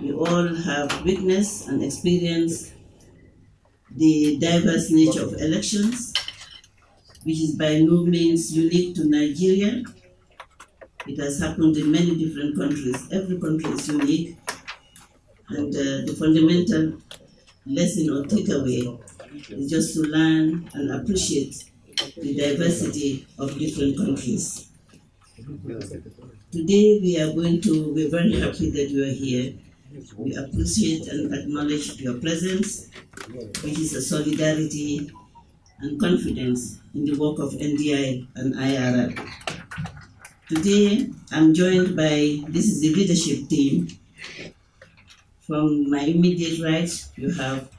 we all have witnessed and experienced the diverse nature of elections, which is by no means unique to Nigeria. It has happened in many different countries. Every country is unique, and the fundamental lesson or takeaway is just to learn and appreciate the diversity of different countries. Today we're very happy that you are here. We appreciate and acknowledge your presence, which is a solidarity and confidence in the work of NDI and IRL. Today, I'm joined by, this is the leadership team. From my immediate right, you have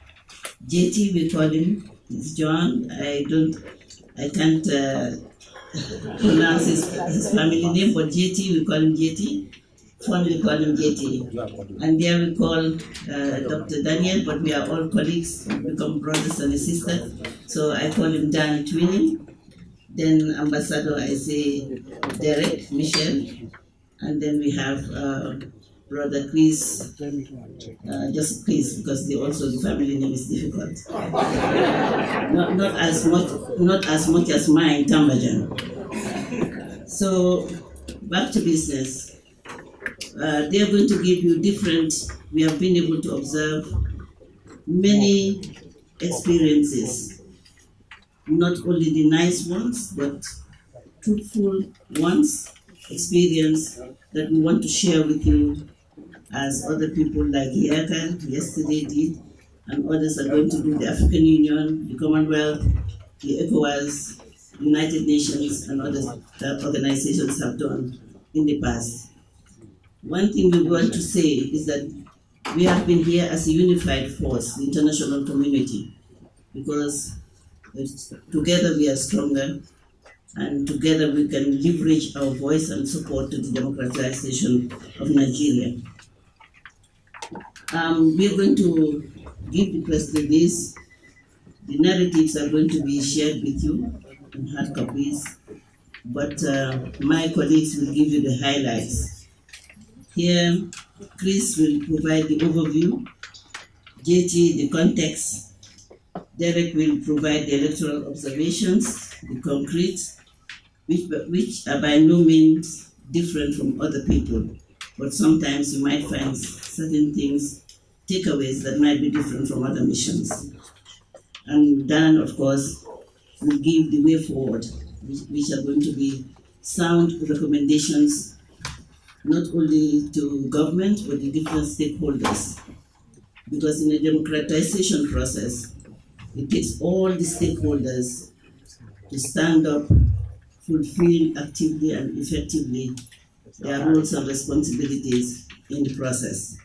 JT, we call him, it's John. I can't pronounce his family name, but JT, we call him JT. Phone, we call him JT. And there we call Dr. Daniel, but we are all colleagues, we become brothers and sisters. So I call him Dan Twinning. Then Ambassador, I say Derek, Michelle. And then we have Brother Chris, just Chris, because the family name is difficult. not as much as mine, Tambajan. So back to business. They are going to give you we have been able to observe many experiences, not only the nice ones, but truthful ones, experience that we want to share with you as other people like Yakan yesterday did, and others are going to do the African Union, the Commonwealth, the ECOWAS, United Nations, and other organizations have done in the past. One thing we want to say is that we have been here as a unified force, the international community, because together we are stronger, and together we can leverage our voice and support to the democratization of Nigeria. We are going to give the press release. The narratives are going to be shared with you in hard copies, but my colleagues will give you the highlights. Here, Chris will provide the overview, JT the context, Derek will provide the electoral observations, the concrete, which are by no means different from other people, but sometimes you might find certain things, takeaways that might be different from other missions. And Dan, of course, will give the way forward, which are going to be sound recommendations not only to government, but the different stakeholders. Because in a democratization process, it takes all the stakeholders to stand up, fulfill actively and effectively their roles and responsibilities in the process.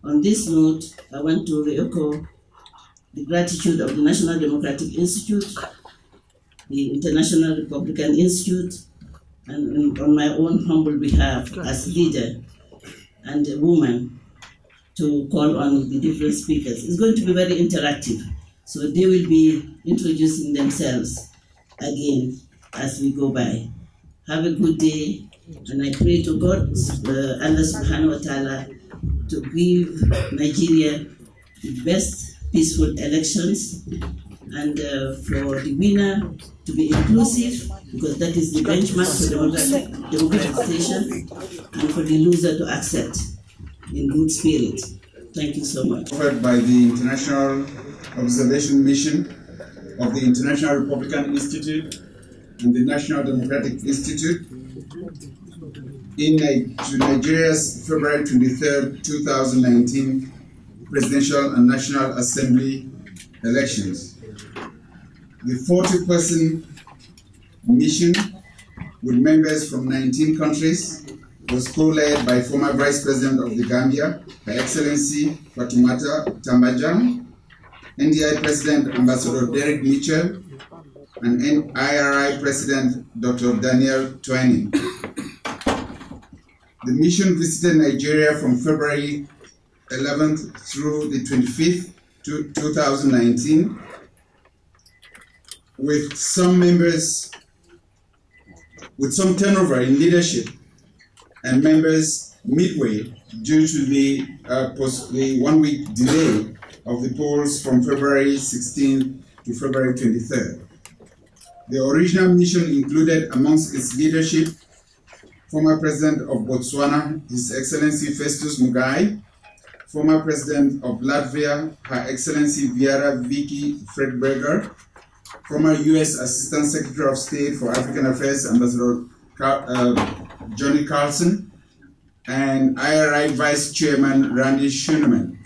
On this note, I want to re-echo the gratitude of the National Democratic Institute, the International Republican Institute, and on my own humble behalf as leader and a woman to call on the different speakers. It's going to be very interactive, so they will be introducing themselves again as we go by. Have a good day, and I pray to God, Allah subhanahu wa ta'ala, to give Nigeria the best peaceful elections, and for the winner to be inclusive, because that is the benchmark for democratization, and for the loser to accept in good spirit. Thank you so much. Offered by the International Observation Mission of the International Republican Institute and the National Democratic Institute to Nigeria's February 23rd, 2019 Presidential and National Assembly elections. The 40-person mission with members from 19 countries was co-led by former Vice President of the Gambia, Her Excellency Fatoumata Tambajang, NDI President Ambassador Derek Mitchell, and IRI President Dr. Daniel Twinning. The mission visited Nigeria from February 11th through the 25th, 2019, with some members, with some turnover in leadership, and members midway due to the 1-week delay of the polls from February 16th to February 23rd. The original mission included amongst its leadership former President of Botswana, His Excellency Festus Mugai, former President of Latvia, Her Excellency Viera Vicky Fredberger, former U.S. Assistant Secretary of State for African Affairs, Ambassador Johnny Carlson, and IRI Vice Chairman Randy Schuneman.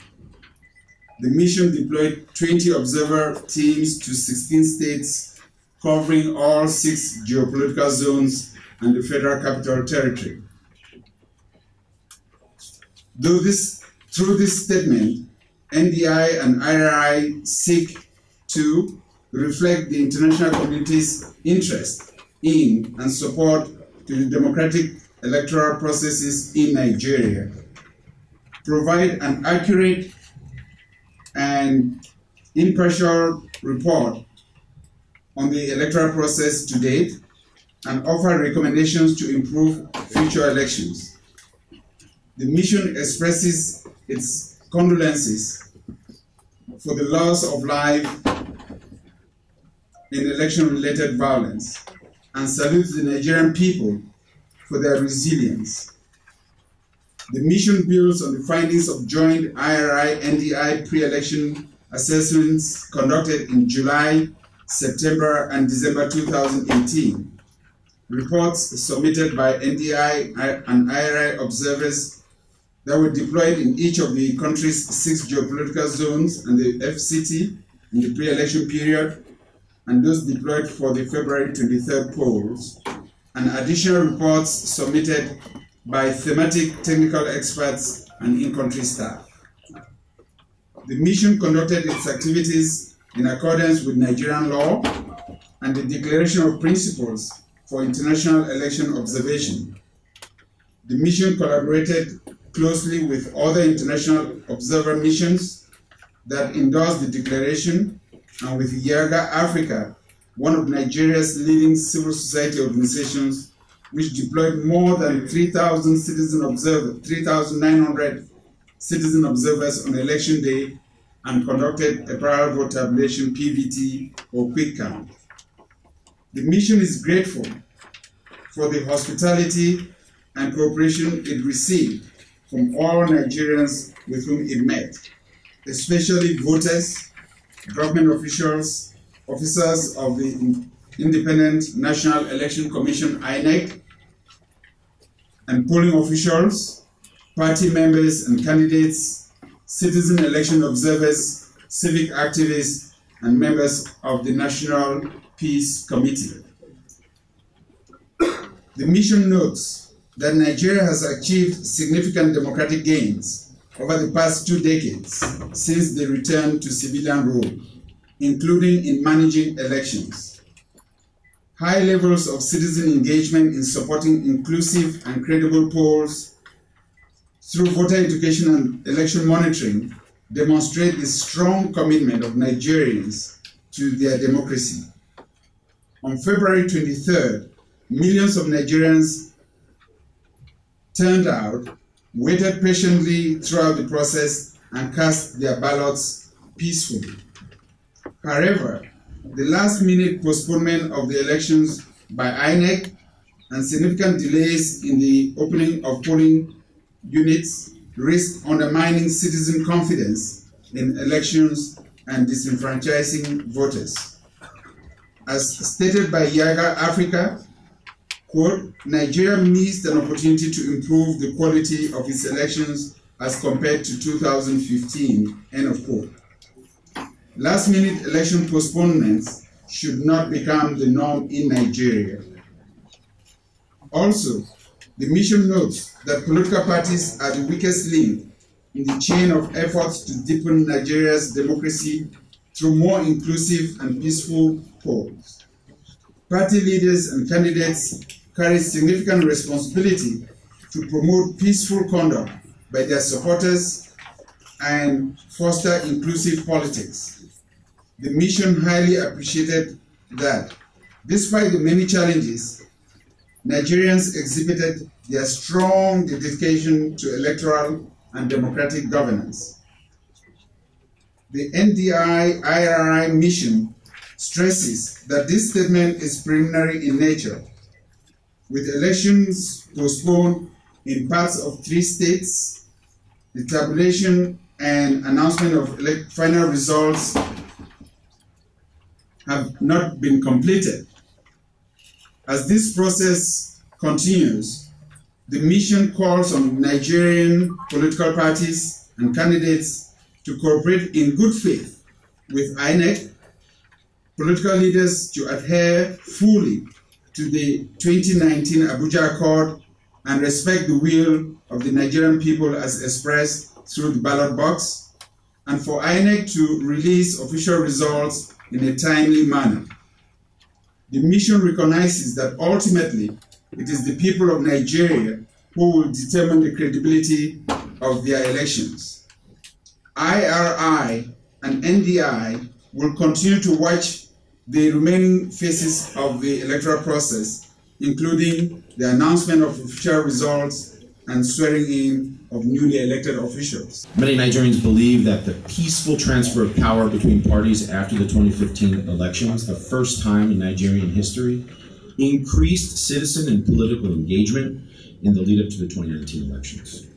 The mission deployed 20 observer teams to 16 states, covering all 6 geopolitical zones and the Federal Capital Territory. Through this statement, NDI and IRI seek to reflect the international community's interest in and support to the democratic electoral processes in Nigeria, provide an accurate and impartial report on the electoral process to date, and offer recommendations to improve future elections. The mission expresses its condolences for the loss of life in election-related violence and salutes the Nigerian people for their resilience. The mission builds on the findings of joint IRI-NDI pre-election assessments conducted in July, September, and December 2018. Reports submitted by NDI and IRI observers that were deployed in each of the country's 6 geopolitical zones and the FCT in the pre-election period, and those deployed for the February 23rd polls, and additional reports submitted by thematic technical experts and in-country staff. The mission conducted its activities in accordance with Nigerian law and the Declaration of Principles for International Election Observation. The mission collaborated closely with other international observer missions that endorsed the declaration, and with YAGA Africa, one of Nigeria's leading civil society organizations, which deployed more than 3,900 citizen observers on election day and conducted a prior vote tabulation (PVT) or quick count. The mission is grateful for the hospitality and cooperation it received from all Nigerians with whom it met, especially voters, government officials, officers of the Independent National Election Commission (INEC), and polling officials, party members and candidates, citizen election observers, civic activists, and members of the National Peace Committee. The mission notes that Nigeria has achieved significant democratic gains over the past 2 decades since the return to civilian rule, including in managing elections. High levels of citizen engagement in supporting inclusive and credible polls through voter education and election monitoring demonstrate the strong commitment of Nigerians to their democracy. On February 23rd, millions of Nigerians turned out, waited patiently throughout the process, and cast their ballots peacefully. However, the last-minute postponement of the elections by INEC and significant delays in the opening of polling units risk undermining citizen confidence in elections and disenfranchising voters. As stated by YAGA Africa, quote, Nigeria missed an opportunity to improve the quality of its elections as compared to 2015, end of quote. Last-minute election postponements should not become the norm in Nigeria. Also, the mission notes that political parties are the weakest link in the chain of efforts to deepen Nigeria's democracy through more inclusive and peaceful polls. Party leaders and candidates carry significant responsibility to promote peaceful conduct by their supporters and foster inclusive politics. The mission highly appreciated that, despite the many challenges, Nigerians exhibited their strong dedication to electoral and democratic governance. The NDI-IRI mission stresses that this statement is preliminary in nature, with elections postponed in parts of 3 states. The tabulation and announcement of final results have not been completed. As this process continues, the mission calls on Nigerian political parties and candidates to cooperate in good faith with INEC, political leaders to adhere fully to the 2019 Abuja Accord and respect the will of the Nigerian people as expressed through the ballot box, and for INEC to release official results in a timely manner. The mission recognizes that ultimately it is the people of Nigeria who will determine the credibility of their elections. IRI and NDI will continue to watch the remaining phases of the electoral process, including the announcement of official results and swearing in of newly elected officials. Many Nigerians believe that the peaceful transfer of power between parties after the 2015 elections, the first time in Nigerian history, increased citizen and political engagement in the lead up to the 2019 elections.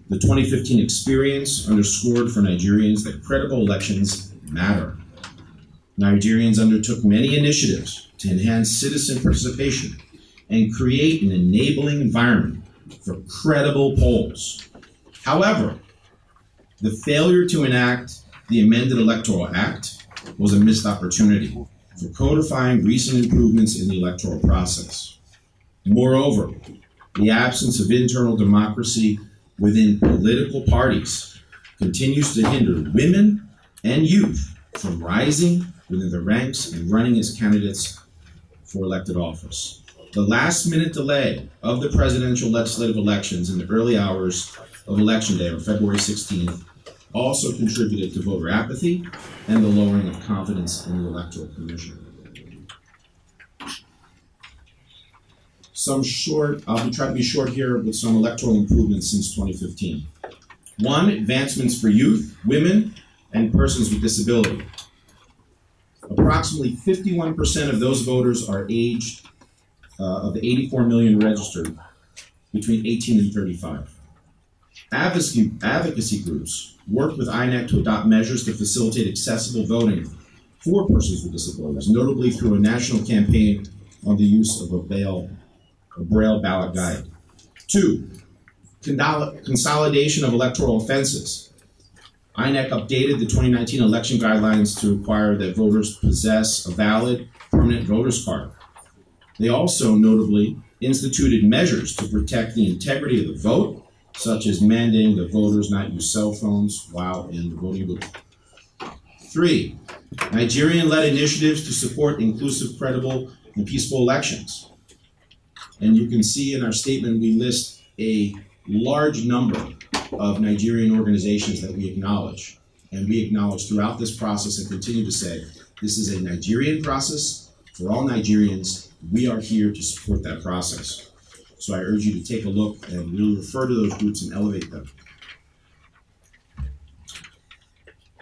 The 2015 experience underscored for Nigerians that credible elections matter. Nigerians undertook many initiatives to enhance citizen participation and create an enabling environment for credible polls. However, the failure to enact the amended Electoral Act was a missed opportunity for codifying recent improvements in the electoral process. Moreover, the absence of internal democracy within political parties continues to hinder women and youth from rising within the ranks and running as candidates for elected office. The last-minute delay of the presidential legislative elections in the early hours of Election Day on February 16th also contributed to voter apathy and the lowering of confidence in the Electoral Commission. I'll try to be short here with some electoral improvements since 2015. 1, advancements for youth, women, and persons with disability. Approximately 51% of those voters are aged of the 84 million registered between 18 and 35. Advocacy groups work with INEC to adopt measures to facilitate accessible voting for persons with disabilities, notably through a national campaign on the use of a Braille ballot guide. 2, consolidation of electoral offenses. INEC updated the 2019 election guidelines to require that voters possess a valid permanent voter's card. They also notably instituted measures to protect the integrity of the vote, such as mandating that voters not use cell phones while in the voting booth. 3, Nigerian-led initiatives to support inclusive, credible, and peaceful elections. And you can see in our statement we list a large number of Nigerian organizations that we acknowledge. And we acknowledge throughout this process and continue to say, this is a Nigerian process for all Nigerians. We are here to support that process. So I urge you to take a look and really refer to those groups and elevate them.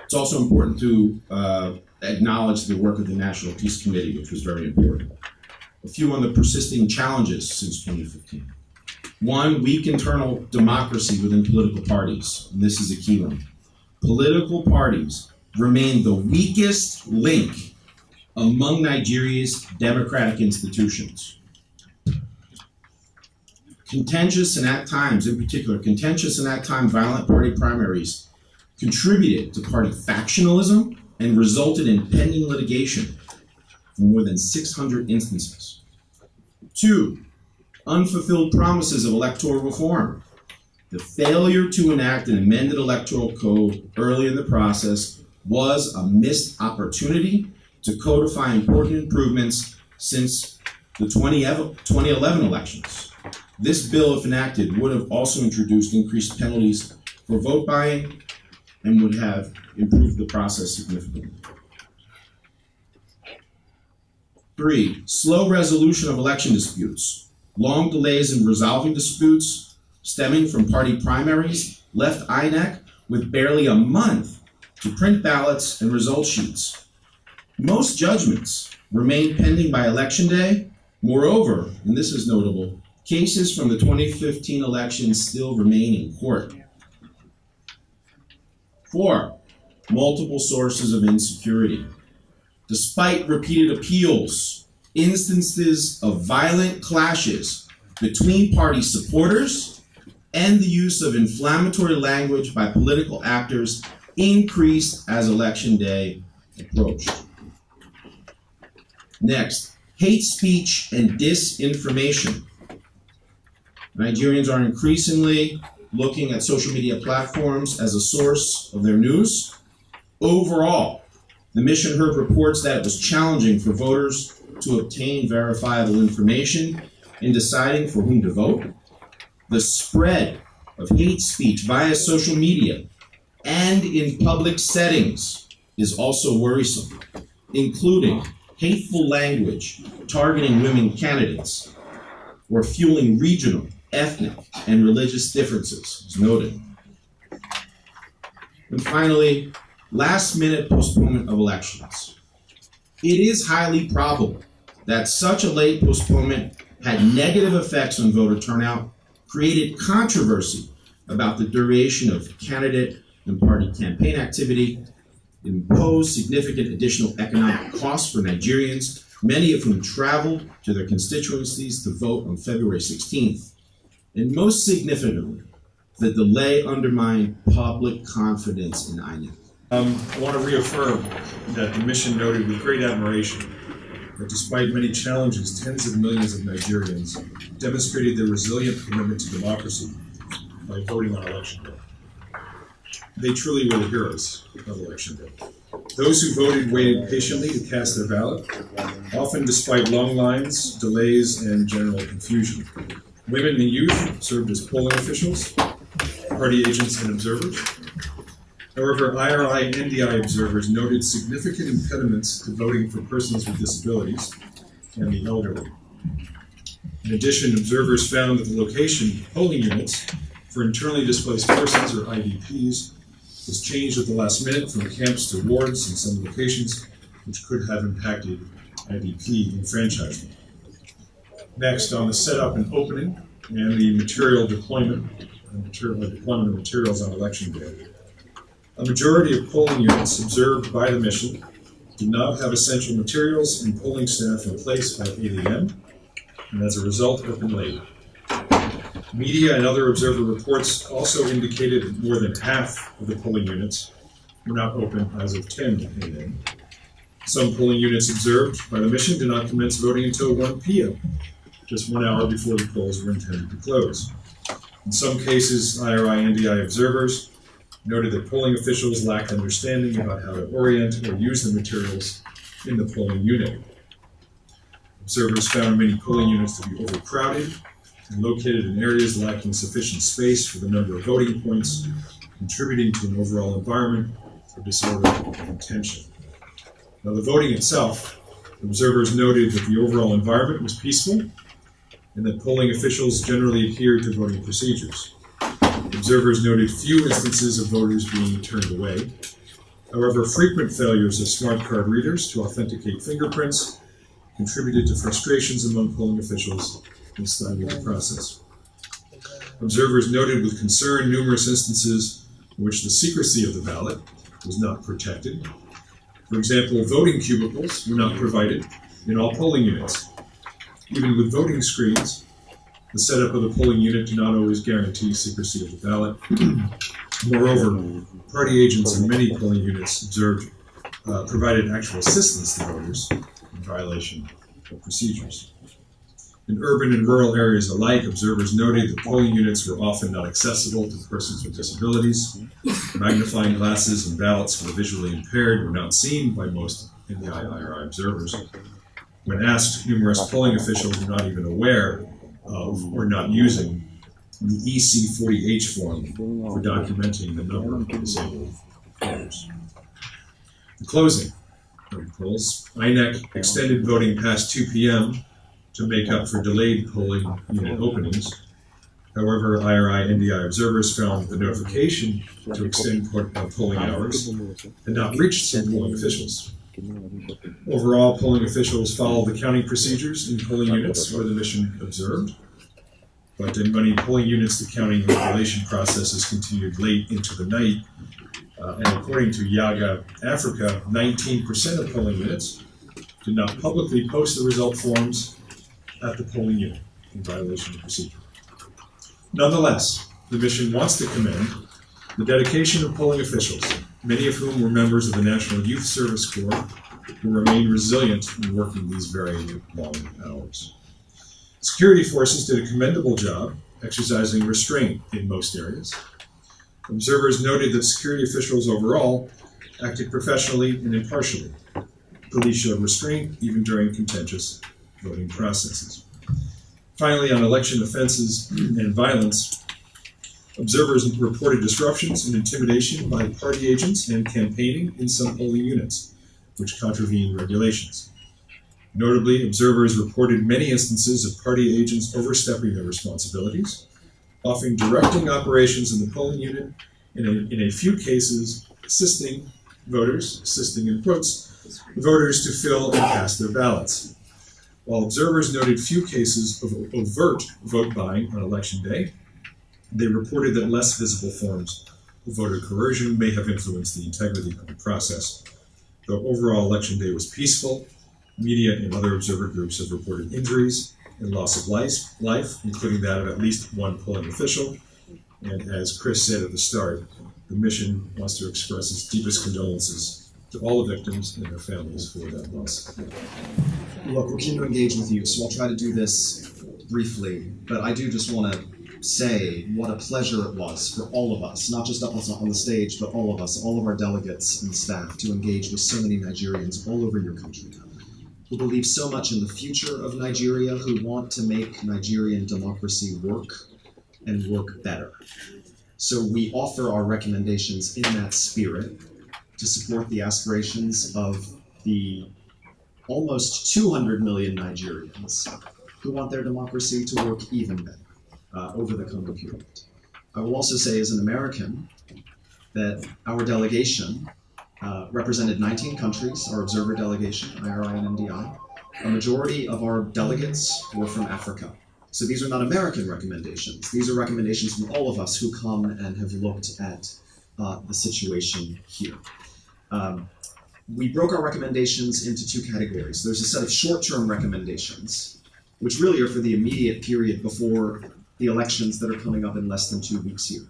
It's also important to acknowledge the work of the National Peace Committee, which was very important. A few on the persisting challenges since 2015. 1, weak internal democracy within political parties. And this is a key one. Political parties remain the weakest link among Nigeria's democratic institutions. Contentious and at times, in particular, contentious and at times violent party primaries contributed to party factionalism and resulted in pending litigation for more than 600 instances. 2, unfulfilled promises of electoral reform. The failure to enact an amended electoral code early in the process was a missed opportunity to codify important improvements since the 2011 elections. This bill, if enacted, would have also introduced increased penalties for vote buying and would have improved the process significantly. 3, slow resolution of election disputes. Long delays in resolving disputes stemming from party primaries left INEC with barely a month to print ballots and result sheets. Most judgments remain pending by Election Day. Moreover, and this is notable, cases from the 2015 election still remain in court. 4, multiple sources of insecurity. Despite repeated appeals, instances of violent clashes between party supporters and the use of inflammatory language by political actors increased as Election Day approached. Next, hate speech and disinformation. Nigerians are increasingly looking at social media platforms as a source of their news. Overall, the mission heard reports that it was challenging for voters to obtain verifiable information in deciding for whom to vote. The spread of hate speech via social media and in public settings is also worrisome, including hateful language targeting women candidates or fueling regional, ethnic, and religious differences, as noted. And finally, last-minute postponement of elections. It is highly probable that such a late postponement had negative effects on voter turnout, created controversy about the duration of candidate and party campaign activity, imposed significant additional economic costs for Nigerians, many of whom traveled to their constituencies to vote on February 16th, and most significantly, the delay undermined public confidence in INEC. I want to reaffirm that the mission noted with great admiration that despite many challenges, tens of millions of Nigerians demonstrated their resilient commitment to democracy by voting on Election Day. They truly were the heroes of Election Day. Those who voted waited patiently to cast their ballot, often despite long lines, delays, and general confusion. Women and youth served as polling officials, party agents, and observers. However, Iri&Ndi observers noted significant impediments to voting for persons with disabilities and the elderly. In addition, observers found that the location of polling units for internally displaced persons, or IDPs, was changed at the last minute from camps to wards in some locations, which could have impacted IDP enfranchisement. Next, on the setup and opening and the material deployment of materials on Election Day. A majority of polling units observed by the mission did not have essential materials and polling staff in place by 8 a.m., and as a result opened late. Media and other observer reports also indicated that more than half of the polling units were not open as of 10 a.m. Some polling units observed by the mission did not commence voting until 1 p.m., just 1 hour before the polls were intended to close. In some cases, Iri&Ndi observers noted that polling officials lacked understanding about how to orient or use the materials in the polling unit. Observers found many polling units to be overcrowded and located in areas lacking sufficient space for the number of voting points, contributing to an overall environment of disorder and tension. Now, the voting itself, observers noted that the overall environment was peaceful and that polling officials generally adhered to voting procedures. Observers noted few instances of voters being turned away. However, frequent failures of smart card readers to authenticate fingerprints contributed to frustrations among polling officials and stymied the process. Observers noted with concern numerous instances in which the secrecy of the ballot was not protected. For example, voting cubicles were not provided in all polling units. Even with voting screens, the setup of the polling unit did not always guarantee secrecy of the ballot. Moreover, party agents in many polling units observed provided actual assistance to voters in violation of procedures. In urban and rural areas alike, observers noted that polling units were often not accessible to persons with disabilities. Magnifying glasses and ballots for the visually impaired were not seen by most NDI observers. When asked, numerous polling officials were not even aware of or not using the EC40H form for documenting the number of disabled voters. In closing, polls, INEC extended voting past 2 p.m. to make up for delayed polling unit openings. However, Iri&Ndi observers found the notification to extend polling hours had not reached some polling officials. Overall, polling officials followed the counting procedures in polling units where the mission observed, but in many polling units, the counting and collation processes continued late into the night, and according to Yaga Africa, 19% of polling units did not publicly post the result forms at the polling unit in violation of procedure. Nonetheless, the mission wants to commend the dedication of polling officials, many of whom were members of the National Youth Service Corps, who remain resilient in working these very long hours. Security forces did a commendable job exercising restraint in most areas. Observers noted that security officials overall acted professionally and impartially. Police showed restraint even during contentious voting processes. Finally, on election offenses and violence, observers reported disruptions and intimidation by party agents and campaigning in some polling units, which contravened regulations. Notably, observers reported many instances of party agents overstepping their responsibilities, often directing operations in the polling unit, and in a few cases, assisting in quotes, voters to fill and cast their ballots. While observers noted few cases of overt vote buying on election day, they reported that less visible forms of voter coercion may have influenced the integrity of the process. Though overall election day was peaceful, media and other observer groups have reported injuries and loss of life, including that of at least one polling official. And as Chris said at the start, the mission wants to express its deepest condolences to all the victims and their families for that loss. Look, we're keen to engage with you, so I'll try to do this briefly, but I do just want to say what a pleasure it was for all of us, not just us on the stage, but all of us, all of our delegates and staff, to engage with so many Nigerians all over your country, who believe so much in the future of Nigeria, who want to make Nigerian democracy work and work better. So we offer our recommendations in that spirit to support the aspirations of the almost 200 million Nigerians who want their democracy to work even better over the coming period. I will also say, as an American, that our delegation represented 19 countries, our observer delegation, Iri&Ndi. A majority of our delegates were from Africa. So these are not American recommendations. These are recommendations from all of us who come and have looked at the situation here. We broke our recommendations into two categories. There's a set of short-term recommendations, which really are for the immediate period before the elections that are coming up in less than 2 weeks here.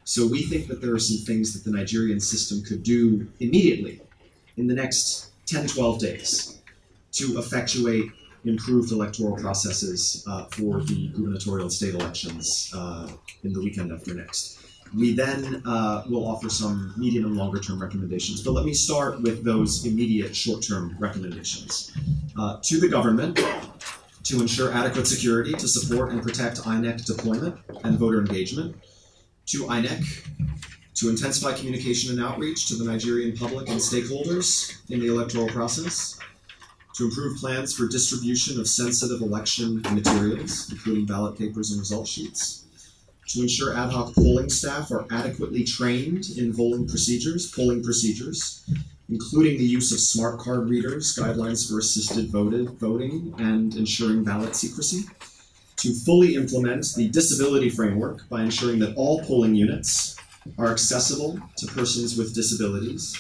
So we think that there are some things that the Nigerian system could do immediately in the next 10, 12 days to effectuate improved electoral processes for the gubernatorial state elections in the weekend after next. We then will offer some medium and longer term recommendations, but let me start with those immediate short-term recommendations. To the government, to ensure adequate security to support and protect INEC deployment and voter engagement. To INEC, to intensify communication and outreach to the Nigerian public and stakeholders in the electoral process. To improve plans for distribution of sensitive election materials, including ballot papers and result sheets. To ensure ad hoc polling staff are adequately trained in polling procedures, including the use of smart card readers, guidelines for assisted voting, and ensuring ballot secrecy. To fully implement the disability framework by ensuring that all polling units are accessible to persons with disabilities.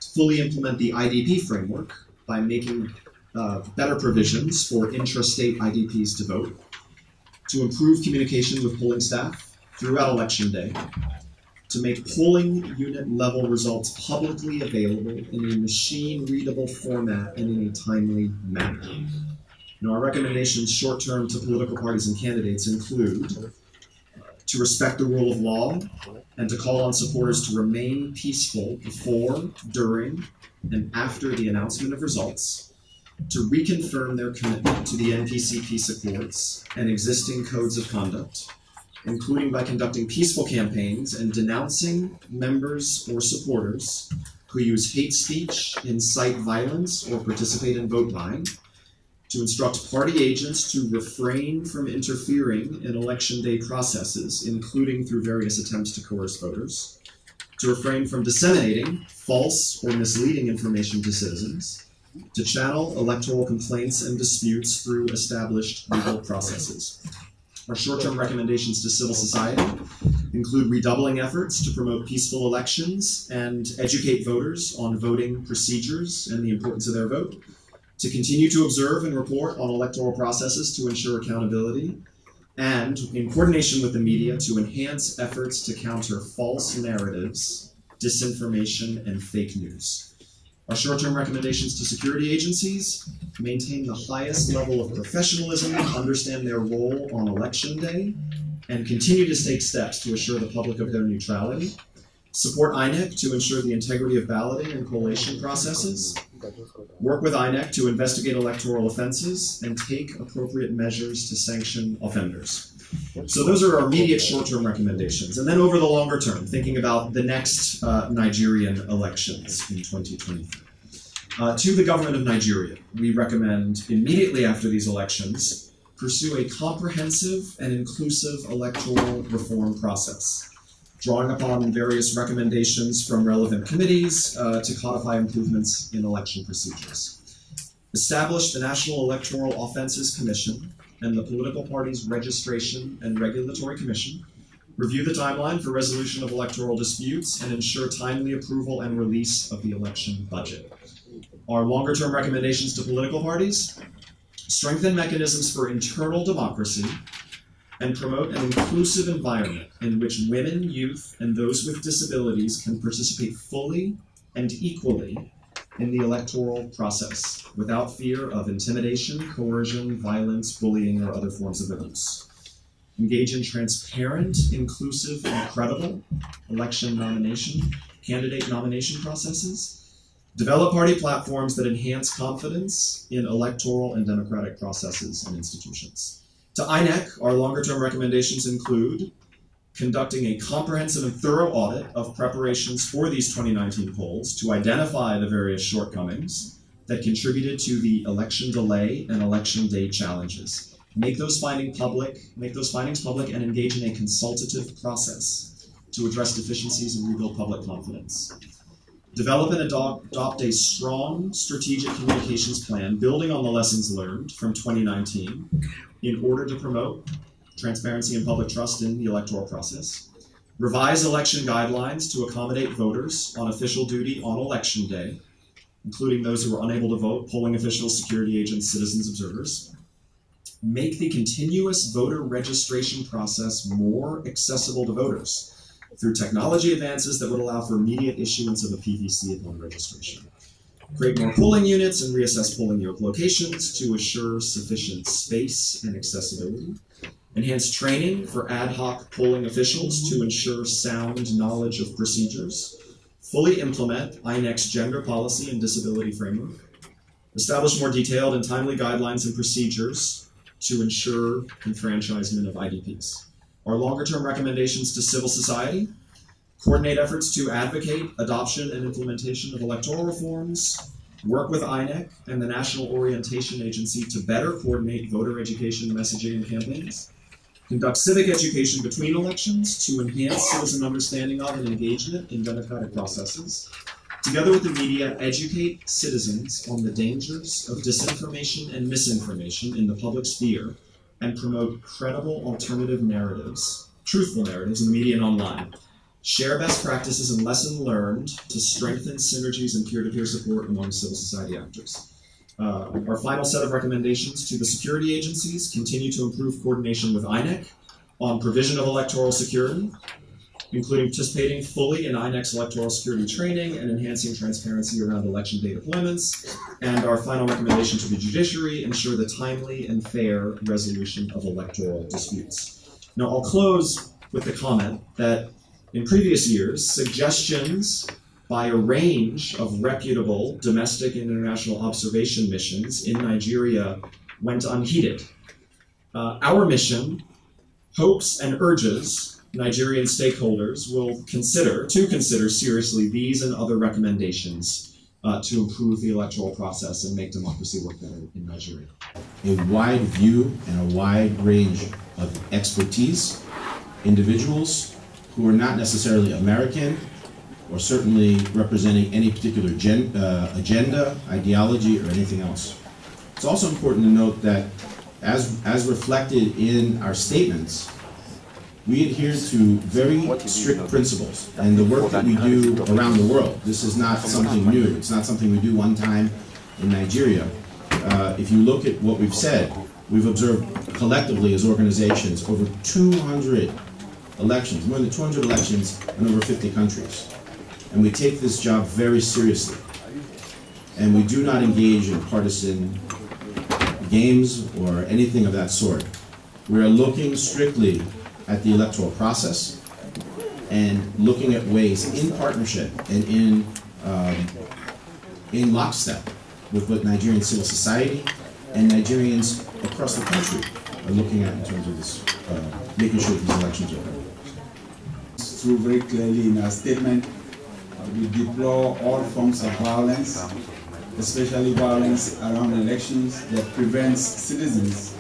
To fully implement the IDP framework by making better provisions for intrastate IDPs to vote. To improve communication with polling staff throughout Election Day. To make polling unit level results publicly available in a machine-readable format and in a timely manner. Now, our recommendations short-term to political parties and candidates include to respect the rule of law and to call on supporters to remain peaceful before, during, and after the announcement of results, to reconfirm their commitment to the NPC peace accords and existing codes of conduct, including by conducting peaceful campaigns and denouncing members or supporters who use hate speech, incite violence, or participate in vote buying, to instruct party agents to refrain from interfering in election day processes, including through various attempts to coerce voters, to refrain from disseminating false or misleading information to citizens, to channel electoral complaints and disputes through established legal processes. Our short-term recommendations to civil society include redoubling efforts to promote peaceful elections and educate voters on voting procedures and the importance of their vote, to continue to observe and report on electoral processes to ensure accountability, and, in coordination with the media, to enhance efforts to counter false narratives, disinformation, and fake news. Our short-term recommendations to security agencies: maintain the highest level of professionalism, understand their role on election day, and continue to take steps to assure the public of their neutrality. Support INEC to ensure the integrity of balloting and collation processes. Work with INEC to investigate electoral offenses and take appropriate measures to sanction offenders. So those are our immediate short-term recommendations. And then over the longer term, thinking about the next Nigerian elections in 2023. To the government of Nigeria, we recommend immediately after these elections, pursue a comprehensive and inclusive electoral reform process, drawing upon various recommendations from relevant committees to codify improvements in election procedures. Establish the National Electoral Offenses Commission and the Political Parties Registration and Regulatory Commission. Review the timeline for resolution of electoral disputes and ensure timely approval and release of the election budget. Our longer-term recommendations to political parties: strengthen mechanisms for internal democracy and promote an inclusive environment in which women, youth, and those with disabilities can participate fully and equally in the electoral process without fear of intimidation, coercion, violence, bullying, or other forms of abuse. Engage in transparent, inclusive, and credible candidate nomination processes. Develop party platforms that enhance confidence in electoral and democratic processes and institutions. To INEC, our longer-term recommendations include conducting a comprehensive and thorough audit of preparations for these 2019 polls to identify the various shortcomings that contributed to the election delay and election day challenges. Make those findings public, and engage in a consultative process to address deficiencies and rebuild public confidence. Develop and adopt a strong strategic communications plan building on the lessons learned from 2019 in order to promote transparency and public trust in the electoral process. Revise election guidelines to accommodate voters on official duty on election day, including those who are unable to vote, polling officials, security agents, citizens observers. Make the continuous voter registration process more accessible to voters through technology advances that would allow for immediate issuance of a PVC upon registration. Create more polling units and reassess polling unit locations to assure sufficient space and accessibility. Enhance training for ad hoc polling officials to ensure sound knowledge of procedures. Fully implement INEC's gender policy and disability framework. Establish more detailed and timely guidelines and procedures to ensure enfranchisement of IDPs. Our longer-term recommendations to civil society: coordinate efforts to advocate adoption and implementation of electoral reforms, work with INEC and the National Orientation Agency to better coordinate voter education messaging and campaigns, conduct civic education between elections to enhance citizen understanding of and engagement in democratic processes, together with the media, educate citizens on the dangers of disinformation and misinformation in the public sphere, and promote credible alternative narratives, truthful narratives in the media and online. Share best practices and lessons learned to strengthen synergies and peer-to-peer support among civil society actors. Our final set of recommendations to the security agencies: continue to improve coordination with INEC on provision of electoral security, including participating fully in INEC's electoral security training and enhancing transparency around election day deployments. And our final recommendation to the judiciary: ensure the timely and fair resolution of electoral disputes. Now, I'll close with the comment that in previous years, suggestions by a range of reputable domestic and international observation missions in Nigeria went unheeded. Our mission hopes and urges Nigerian stakeholders will consider seriously these and other recommendations to improve the electoral process and make democracy work better in Nigeria. A wide view and a wide range of expertise, individuals who are not necessarily American or certainly representing any particular agenda, ideology, or anything else. It's also important to note that as reflected in our statements, we adhere to very strict principles and the work that we do around the world. This is not something new. It's not something we do one time in Nigeria. If you look at what we've said, we've observed collectively as organizations over 200 elections, more than 200 elections in over 50 countries. And we take this job very seriously. And we do not engage in partisan games or anything of that sort. We are looking strictly at the electoral process and looking at ways in partnership and in lockstep with what Nigerian civil society and Nigerians across the country are looking at in terms of this, making sure that these elections are fair. Through very clearly in our statement, we deplore all forms of violence, especially violence around elections that prevents citizens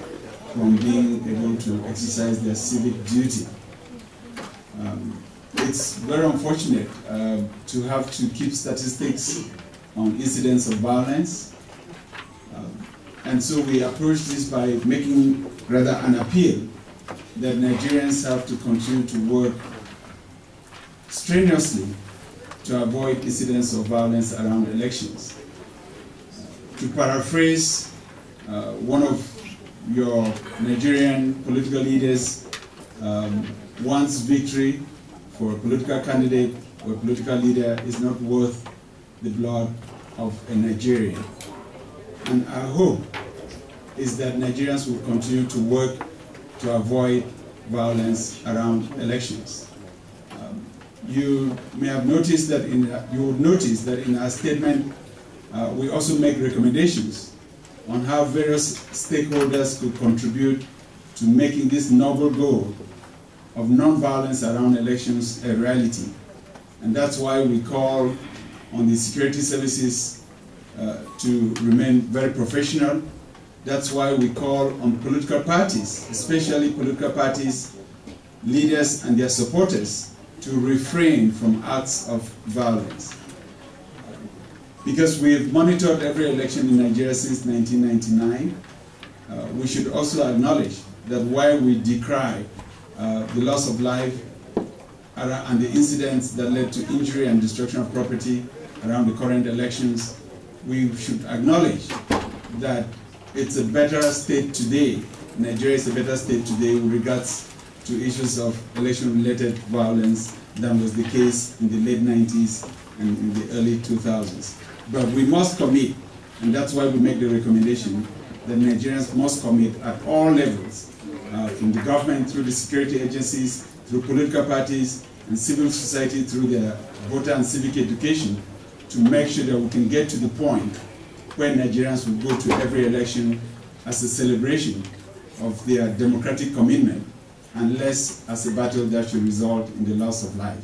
from being able to exercise their civic duty. It's very unfortunate to have to keep statistics on incidents of violence. And so we approach this by making rather an appeal that Nigerians have to continue to work strenuously to avoid incidents of violence around elections. To paraphrase one of your Nigerian political leaders, one's victory for a political candidate or a political leader is not worth the blood of a Nigerian. And our hope is that Nigerians will continue to work to avoid violence around elections. You may have noticed that you would notice that in our statement we also make recommendations on how various stakeholders could contribute to making this noble goal of non-violence around elections a reality. And that's why we call on the security services to remain very professional. That's why we call on political parties, especially political parties, leaders and their supporters, to refrain from acts of violence. Because we've monitored every election in Nigeria since 1999, we should also acknowledge that while we decry the loss of life and the incidents that led to injury and destruction of property around the current elections, we should acknowledge that it's a better state today. Nigeria is a better state today with regards to issues of election-related violence than was the case in the late 90s and in the early 2000s. But we must commit, and that's why we make the recommendation that Nigerians must commit at all levels, from the government, through the security agencies, through political parties, and civil society through their voter and civic education, to make sure that we can get to the point where Nigerians will go to every election as a celebration of their democratic commitment, and less as a battle that should result in the loss of life.